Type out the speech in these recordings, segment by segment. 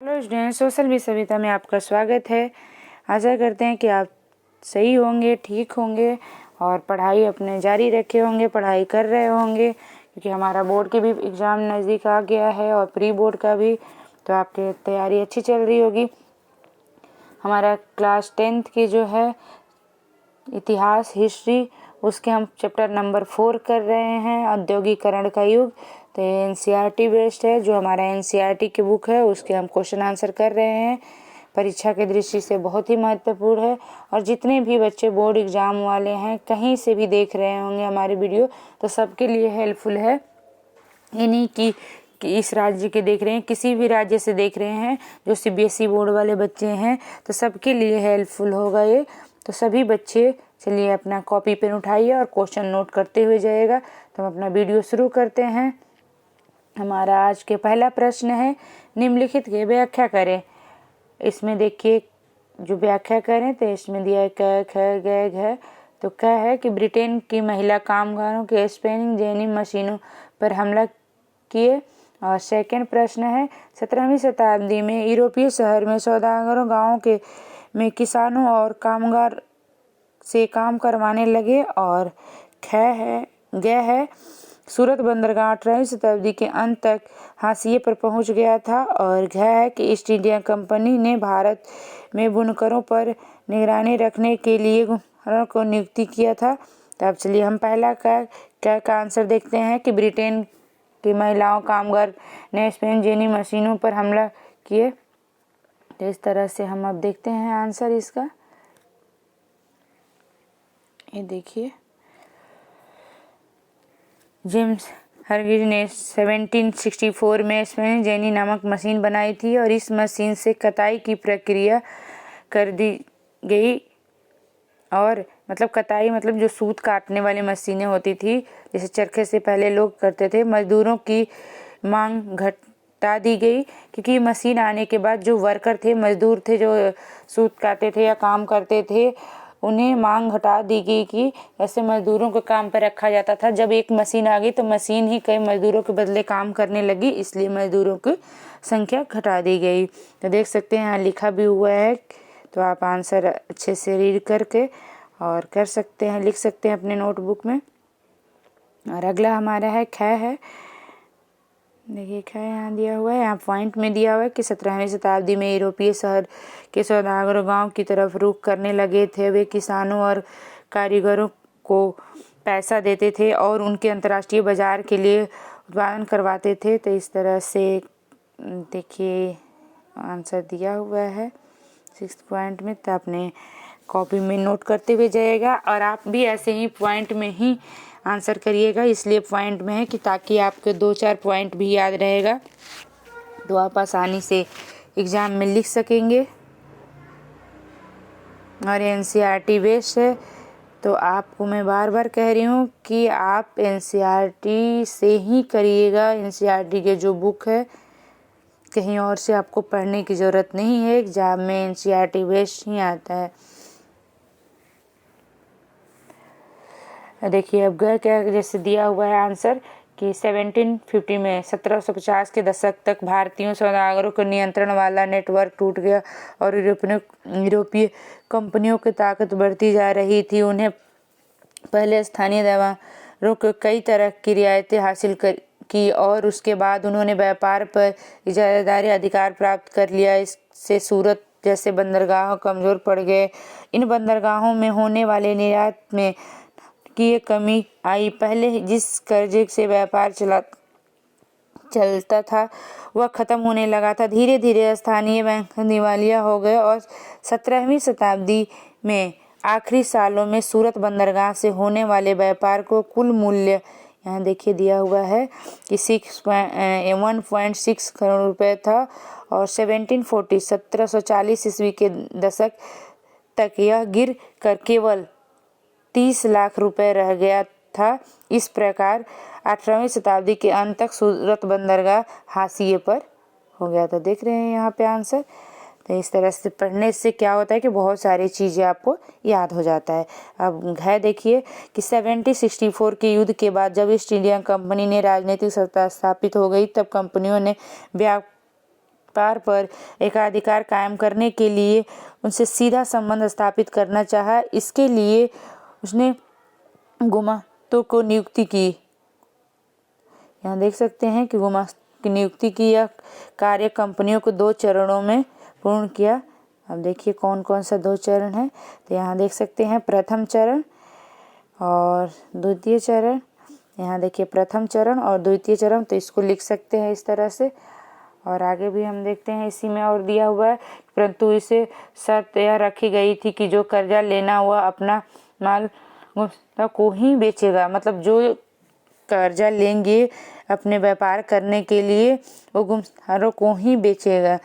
Hello student, social भी सभ्यता में आपका स्वागत है। आशा करते हैं कि आप सही होंगे, ठीक होंगे और पढ़ाई अपने जारी रखे होंगे, पढ़ाई कर रहे होंगे, क्योंकि हमारा बोर्ड के भी एग्ज़ाम नज़दीक आ गया है और प्री बोर्ड का भी, तो आपकी तैयारी अच्छी चल रही होगी। हमारा क्लास 10th की जो है इतिहास, हिस्ट्री, उसके हम चैप्टर नंबर 4 कर रहे हैं, औद्योगिकरण का युग। तो ये एनसीईआरटी बेस्ड है। जो हमारा एनसीईआरटी की बुक है उसके हम क्वेश्चन आंसर कर रहे हैं। परीक्षा की दृष्टि से बहुत ही महत्वपूर्ण है और जितने भी बच्चे बोर्ड एग्ज़ाम वाले हैं, कहीं से भी देख रहे होंगे हमारी वीडियो, तो सबके लिए हेल्पफुल है। ये नहीं कि इस राज्य के देख रहे हैं, किसी भी राज्य से देख रहे हैं, जो सीबीएसई बोर्ड वाले बच्चे हैं, तो सबके लिए हेल्पफुल होगा ये। तो सभी बच्चे चलिए अपना कॉपी पेन उठाइए और क्वेश्चन नोट करते हुए जाइएगा। तो हम अपना वीडियो शुरू करते हैं। हमारा आज के पहला प्रश्न है, निम्नलिखित की व्याख्या करें। इसमें देखिए जो व्याख्या करें तो इसमें दिया है क ख ग घ। तो क है कि ब्रिटेन की महिला कामगारों के स्पिनिंग जेनी मशीनों पर हमला किए। और सेकंड प्रश्न है, 17वीं शताब्दी में यूरोपीय शहर में सौदागरों गाँव के में किसानों और कामगार से काम करवाने लगे। और ख है ग है, सूरत बंदरगाह 18वीं शताब्दी के अंत तक हाशिए पर पहुंच गया था। और घ है कि ईस्ट इंडिया कंपनी ने भारत में बुनकरों पर निगरानी रखने के लिए बुनकरों को नियुक्ति किया था। तो अब चलिए हम पहला का आंसर देखते हैं कि ब्रिटेन की महिलाओं कामगार ने स्पिनिंग जेनी मशीनों पर हमला किए। तो इस तरह से हम अब देखते हैं आंसर इसका। ये देखिए, जेम्स हर्गिज ने 1764 में स्पिनिंग जेनी नामक मशीन बनाई थी और इस मशीन से कताई की प्रक्रिया कर दी गई। और मतलब कताई मतलब जो सूत काटने वाली मशीनें होती थी, जैसे चरखे से पहले लोग करते थे। मजदूरों की मांग घटा दी गई, क्योंकि मशीन आने के बाद जो वर्कर थे, मजदूर थे, जो सूत काटते थे या काम करते थे, उन्हें मांग घटा दी गई कि ऐसे मजदूरों को काम पर रखा जाता था। जब एक मशीन आ गई तो मशीन ही कई मजदूरों के बदले काम करने लगी, इसलिए मजदूरों की संख्या घटा दी गई। तो देख सकते हैं यहाँ लिखा भी हुआ है, तो आप आंसर अच्छे से रीड करके और कर सकते हैं, लिख सकते हैं अपने नोटबुक में। और अगला हमारा है ख है। देखिए ख यहाँ दिया हुआ है, यहाँ पॉइंट में दिया हुआ है कि 17वीं शताब्दी में यूरोपीय शहर के सौदागर गांव की तरफ रुख करने लगे थे। वे किसानों और कारीगरों को पैसा देते थे और उनके अंतर्राष्ट्रीय बाजार के लिए उत्पादन करवाते थे। तो इस तरह से देखिए आंसर दिया हुआ है 6th पॉइंट में। तो आपने कॉपी में नोट करते हुए जाइएगा और आप भी ऐसे ही पॉइंट में ही आंसर करिएगा, इसलिए पॉइंट में है कि ताकि आपके 2-4 पॉइंट भी याद रहेगा, तो आप आसानी से एग्ज़ाम में लिख सकेंगे। और एनसीईआरटी बेस्ड है, तो आपको मैं बार बार कह रही हूँ कि आप एनसीईआरटी से ही करिएगा। एनसीईआरटी के जो बुक है, कहीं और से आपको पढ़ने की ज़रूरत नहीं है। एग्ज़ाम में एनसीईआरटी बेस्ड ही आता है। देखिए अब क्या जैसे दिया हुआ है आंसर कि 1750 में 1750 के दशक तक भारतीयों सौदागरों के नियंत्रण वाला नेटवर्क टूट गया और यूरोपीय कंपनियों की ताकत बढ़ती जा रही थी। उन्हें पहले स्थानीय दवारों को कई तरह की रियायतें हासिल की और उसके बाद उन्होंने व्यापार पर इजारादारी अधिकार प्राप्त कर लिया। इससे सूरत जैसे बंदरगाह कमज़ोर पड़ गए। इन बंदरगाहों में होने वाले निर्यात में की कमी आई। पहले जिस कर्जे से व्यापार चलता था वह खत्म होने लगा था। धीरे धीरे स्थानीय बैंक दिवालिया हो गए और 17वीं शताब्दी में आखिरी सालों में सूरत बंदरगाह से होने वाले व्यापार को कुल मूल्य यहाँ देखिए दिया हुआ है कि 1.6 करोड़ रुपए था। और 1740 ईस्वी के दशक तक यह गिर कर केवल 30 लाख रुपए रह गया था। इस प्रकार 18वीं शताब्दी के अंत तक सूरत बंदरगाह हाशिए पर हो गया था। देख रहे हैं यहाँ पे आंसर। तो इस तरह से पढ़ने से क्या होता है कि बहुत सारी चीज़ें आपको याद हो जाता है। अब है देखिए कि 1764 के युद्ध के बाद जब ईस्ट इंडिया कंपनी ने राजनीतिक सत्ता स्थापित हो गई, तब कंपनियों ने व्यापार पर एकाधिकार कायम करने के लिए उनसे सीधा संबंध स्थापित करना चाहा। इसके लिए उसने गुमास्तों को नियुक्ति की। यहाँ देख सकते हैं कि गुमास्तों की नियुक्ति की। यह कार्य कंपनियों को 2 चरणों में पूर्ण किया। अब देखिए कौन कौन सा 2 चरण है। तो यहाँ देख सकते हैं प्रथम चरण और द्वितीय चरण। यहाँ देखिए प्रथम चरण और द्वितीय चरण, तो इसको लिख सकते हैं इस तरह से। और आगे भी हम देखते हैं इसी में और दिया हुआ है, परंतु इसे शर्त यह रखी गई थी कि जो कर्जा लेना हुआ अपना माल को ही बेचेगा। मतलब जो कर्जा लेंगे अपने व्यापार करने के लिए वो गुमस्तारों को ही बेचेगा।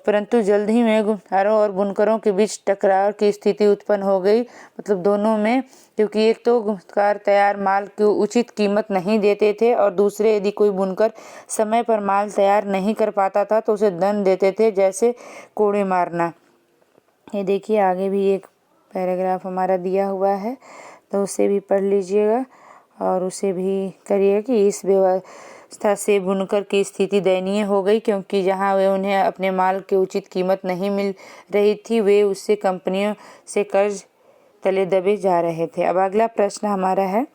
परंतु जल्द ही में गुमस्तारों और बुनकरों के बीच टकराव की स्थिति उत्पन्न हो गई। मतलब दोनों में, क्योंकि एक तो गुमस्तार तैयार माल की उचित कीमत नहीं देते थे और दूसरे यदि कोई बुनकर समय पर माल तैयार नहीं कर पाता था तो उसे दंड देते थे, जैसे कोड़े मारना। ये देखिए आगे भी एक पैराग्राफ हमारा दिया हुआ है, तो उसे भी पढ़ लीजिएगा और उसे भी करिए कि इस व्यवस्था से बुनकर की स्थिति दयनीय हो गई, क्योंकि जहां वे उन्हें अपने माल की उचित कीमत नहीं मिल रही थी, वे उससे कंपनियों से कर्ज तले दबे जा रहे थे। अब अगला प्रश्न हमारा है,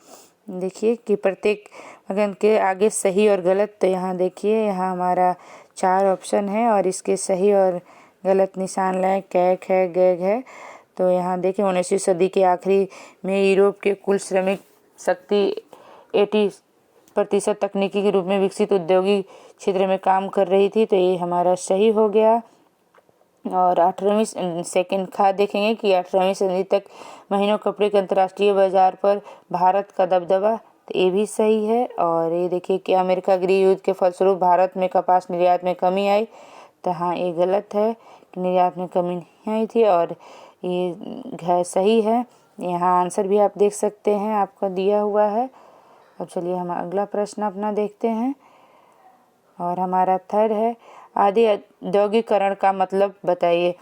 देखिए कि प्रत्येक अगर के आगे सही और गलत। तो यहाँ देखिए यहाँ हमारा 4 ऑप्शन है और इसके सही और गलत निशान लाए, कैक है, गैग है। तो यहाँ देखिए 19वीं सदी के आखिरी में यूरोप के कुल श्रमिक शक्ति 80% तकनीकी के रूप में विकसित औद्योगिक क्षेत्र में काम कर रही थी। तो ये हमारा सही हो गया। और 18वीं सेकंड खा देखेंगे कि 18वीं सदी तक महीनों कपड़े के अंतर्राष्ट्रीय बाजार पर भारत का दबदबा। तो ये भी सही है। और ये देखिए कि अमेरिका गृह युद्ध के फलस्वरूप भारत में कपास निर्यात में कमी आई। तो हाँ ये गलत है कि निर्यात में कमी नहीं आई थी, और ये सही है। यहाँ आंसर भी आप देख सकते हैं, आपका दिया हुआ है। अब चलिए हम अगला प्रश्न अपना देखते हैं और हमारा थर्ड है, आदि औद्योगिकरण का मतलब बताइए।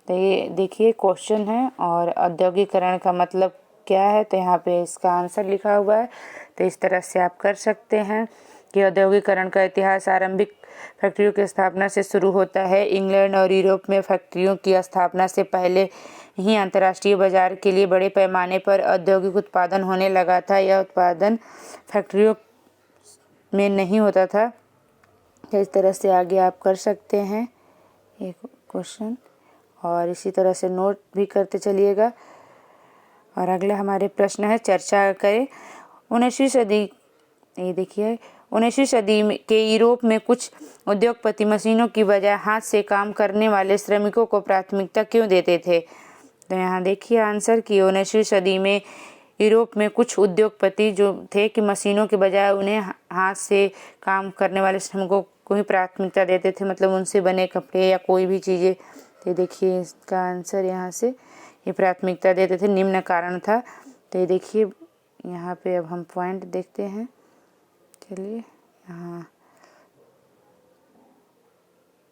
तो ये देखिए क्वेश्चन है और औद्योगिकरण का मतलब क्या है, तो यहाँ पे इसका आंसर लिखा हुआ है। तो इस तरह से आप कर सकते हैं कि औद्योगिकरण का इतिहास आरंभिक फैक्ट्रियों की स्थापना से शुरू होता है। इंग्लैंड और यूरोप में फैक्ट्रियों की स्थापना से पहले ही अंतर्राष्ट्रीय बाजार के लिए बड़े पैमाने पर औद्योगिक उत्पादन होने लगा था। यह उत्पादन फैक्ट्रियों में नहीं होता था। इस तरह से आगे आप कर सकते हैं एक क्वेश्चन, और इसी तरह से नोट भी करते चलिएगा। और अगला हमारे प्रश्न है, चर्चा करें 19वीं सदी। ये देखिए 19वीं सदी के यूरोप में कुछ उद्योगपति मशीनों की बजाय हाथ से काम करने वाले श्रमिकों को प्राथमिकता क्यों देते थे। तो यहाँ देखिए आंसर कि 19वीं सदी में यूरोप में कुछ उद्योगपति जो थे कि मशीनों के बजाय उन्हें हाथ से काम करने वाले श्रमिकों को ही प्राथमिकता देते थे, मतलब उनसे बने कपड़े या कोई भी चीज़ें। तो देखिए इसका आंसर यहाँ से ये प्राथमिकता देते थे, निम्न कारण था। तो ये देखिए यहाँ पे अब हम पॉइंट देखते हैं। चलिए यहाँ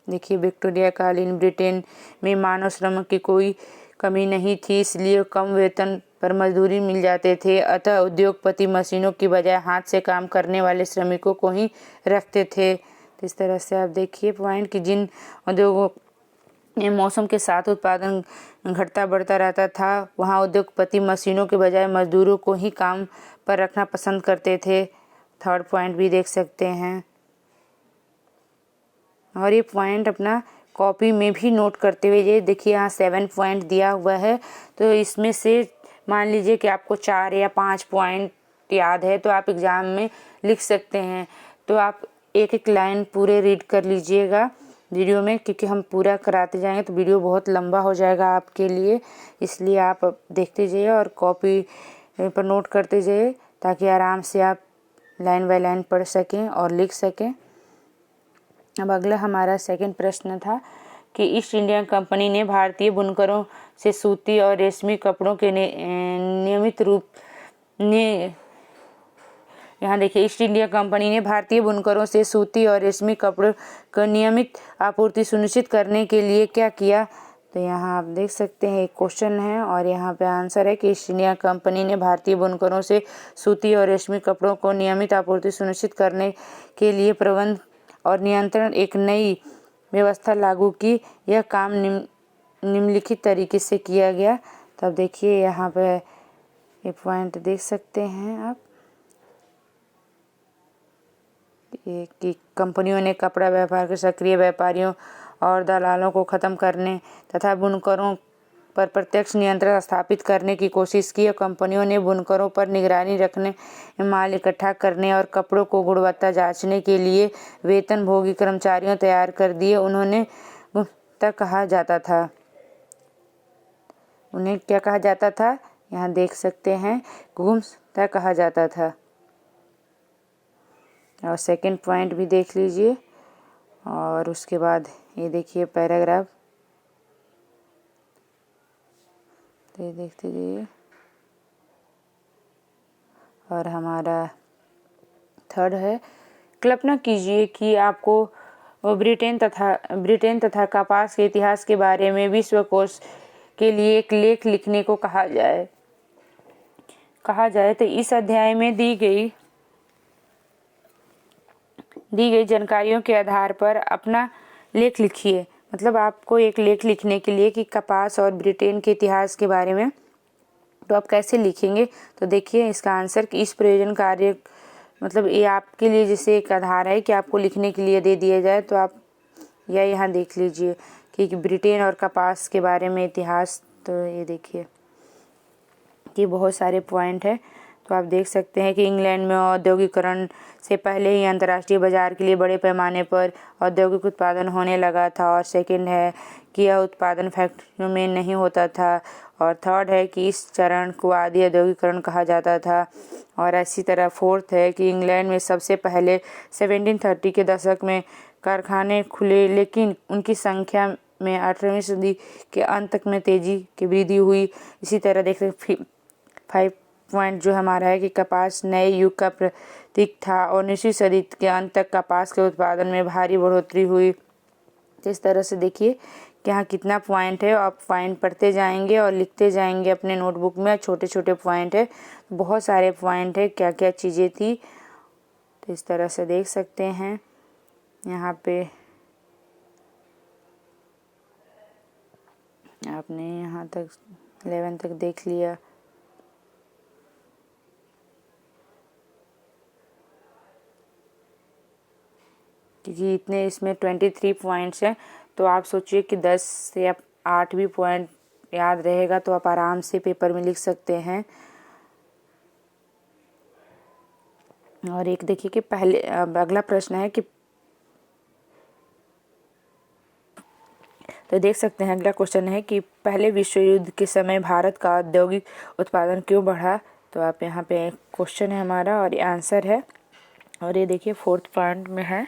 देखिए विक्टोरिया कालीन ब्रिटेन में मानव श्रम की कोई कमी नहीं थी, इसलिए कम वेतन पर मजदूरी मिल जाते थे। अतः उद्योगपति मशीनों की बजाय हाथ से काम करने वाले श्रमिकों को ही रखते थे। तो इस तरह से आप देखिए पॉइंट कि जिन उद्योगों में मौसम के साथ उत्पादन घटता बढ़ता रहता था, वहाँ उद्योगपति मशीनों के बजाय मजदूरों को ही काम पर रखना पसंद करते थे। थर्ड पॉइंट भी देख सकते हैं, और ये पॉइंट अपना कॉपी में भी नोट करते हुए, ये देखिए यहाँ 7 पॉइंट दिया हुआ है। तो इसमें से मान लीजिए कि आपको 4 या 5 पॉइंट याद है तो आप एग्ज़ाम में लिख सकते हैं। तो आप एक एक लाइन पूरे रीड कर लीजिएगा वीडियो में, क्योंकि हम पूरा कराते जाएंगे तो वीडियो बहुत लंबा हो जाएगा आपके लिए। इसलिए आप देखते जाइए और कॉपी पर नोट करते जाइए, ताकि आराम से आप लाइन बाय लाइन पढ़ सकें और लिख सकें। अब अगला हमारा सेकंड प्रश्न था कि ईस्ट इंडिया कंपनी ने भारतीय बुनकरों से सूती और रेशमी कपड़ों के नियमित रूप ने यहाँ देखिए ईस्ट इंडिया कंपनी ने भारतीय बुनकरों से सूती और रेशमी कपड़ों की नियमित आपूर्ति सुनिश्चित करने के लिए क्या किया। तो यहाँ आप देख सकते हैं एक क्वेश्चन है और यहाँ पे आंसर है कि ईस्ट इंडिया कंपनी ने भारतीय बुनकरों से सूती और रेशमी कपड़ों को नियमित आपूर्ति सुनिश्चित करने के लिए प्रबंध और नियंत्रण एक नई व्यवस्था लागू की। यह काम निम्नलिखित तरीके से किया गया। तो अब देखिए यहाँ पे ये पॉइंट देख सकते हैं आप, ये कि कंपनियों ने कपड़ा व्यापार के सक्रिय व्यापारियों और दलालों को ख़त्म करने तथा बुनकरों पर प्रत्यक्ष नियंत्रण स्थापित करने की कोशिश की। और कंपनियों ने बुनकरों पर निगरानी रखने, माल इकट्ठा करने और कपड़ों को गुणवत्ता जांचने के लिए वेतनभोगी कर्मचारियों तैयार कर दिए। उन्हें गुप्ता कहा जाता था। उन्हें क्या कहा जाता था, यहाँ देख सकते हैं, गुम्ता कहा जाता था। और सेकंड पॉइंट भी देख लीजिए। और उसके बाद ये देखिए पैराग्राफ, तो ये देखते जाइए। और हमारा थर्ड है, कल्पना कीजिए कि आपको ब्रिटेन तथा कपास के इतिहास के बारे में विश्वकोश के लिए एक लेख लिखने को कहा जाए तो इस अध्याय में दी गई जानकारियों के आधार पर अपना लेख लिखिए। मतलब आपको एक लेख लिखने के लिए कि कपास और ब्रिटेन के इतिहास के बारे में, तो आप कैसे लिखेंगे। तो देखिए इसका आंसर कि इस प्रयोजन कार्य, मतलब ये आपके लिए जैसे एक आधार है कि आपको लिखने के लिए दे दिया जाए, तो आप या यहाँ देख लीजिए कि ब्रिटेन और कपास के बारे में इतिहास। तो ये देखिए कि बहुत सारे पॉइंट है। तो आप देख सकते हैं कि इंग्लैंड में औद्योगिकरण से पहले ही अंतर्राष्ट्रीय बाजार के लिए बड़े पैमाने पर औद्योगिक उत्पादन होने लगा था। और सेकंड है कि यह उत्पादन फैक्ट्रियों में नहीं होता था। और थर्ड है कि इस चरण को आदि औद्योगिकरण कहा जाता था। और इसी तरह फोर्थ है कि इंग्लैंड में सबसे पहले 1730 के दशक में कारखाने खुले, लेकिन उनकी संख्या में 18वीं सदी के अंत तक में तेजी की वृद्धि हुई। इसी तरह देख सकते 5 पॉइंट जो हमारा है कि कपास नए युग का प्रतीक था और 19वीं सदी के अंत तक कपास के उत्पादन में भारी बढ़ोतरी हुई। तो इस तरह से देखिए कि यहाँ कितना पॉइंट है, आप पॉइंट पढ़ते जाएंगे और लिखते जाएंगे अपने नोटबुक में। छोटे छोटे पॉइंट है, बहुत सारे पॉइंट है, क्या क्या चीज़ें थी। तो इस तरह से देख सकते हैं यहाँ पे आपने यहाँ तक 11 तक देख लिया। क्योंकि इतने इसमें 23 पॉइंट्स हैं, तो आप सोचिए कि 10 से 8 भी पॉइंट याद रहेगा तो आप आराम से पेपर में लिख सकते हैं। और एक देखिए कि पहले, अब अगला प्रश्न है कि, तो देख सकते हैं अगला क्वेश्चन है कि पहले विश्व युद्ध के समय भारत का औद्योगिक उत्पादन क्यों बढ़ा। तो आप यहाँ पे क्वेश्चन है हमारा और ये आंसर है। और ये देखिए फोर्थ पॉइंट में है,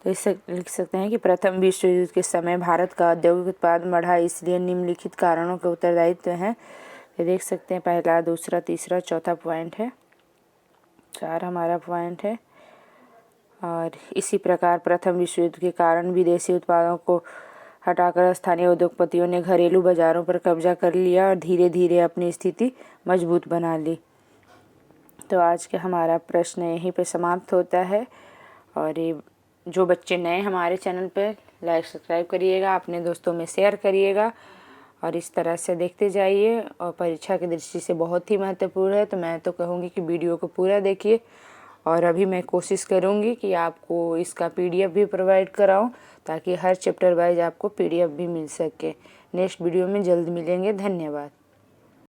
तो इससे लिख सकते हैं कि प्रथम विश्व युद्ध के समय भारत का औद्योगिक उत्पादन बढ़ा, इसलिए निम्नलिखित कारणों के उत्तरदायित्व हैं। तो देख सकते हैं पहला, दूसरा, तीसरा, चौथा पॉइंट है, 4 हमारा पॉइंट है। और इसी प्रकार प्रथम विश्व युद्ध के कारण विदेशी उत्पादों को हटाकर स्थानीय उद्योगपतियों ने घरेलू बाजारों पर कब्जा कर लिया और धीरे धीरे अपनी स्थिति मजबूत बना ली। तो आज का हमारा प्रश्न यहीं पे समाप्त होता है। और ये जो बच्चे नए हमारे चैनल पर, लाइक सब्सक्राइब करिएगा, अपने दोस्तों में शेयर करिएगा और इस तरह से देखते जाइए। और परीक्षा की दृष्टि से बहुत ही महत्वपूर्ण है, तो मैं तो कहूँगी कि वीडियो को पूरा देखिए। और अभी मैं कोशिश करूँगी कि आपको इसका PDF भी प्रोवाइड कराऊँ, ताकि हर चैप्टर वाइज आपको PDF भी मिल सके। नेक्स्ट वीडियो में जल्द मिलेंगे। धन्यवाद।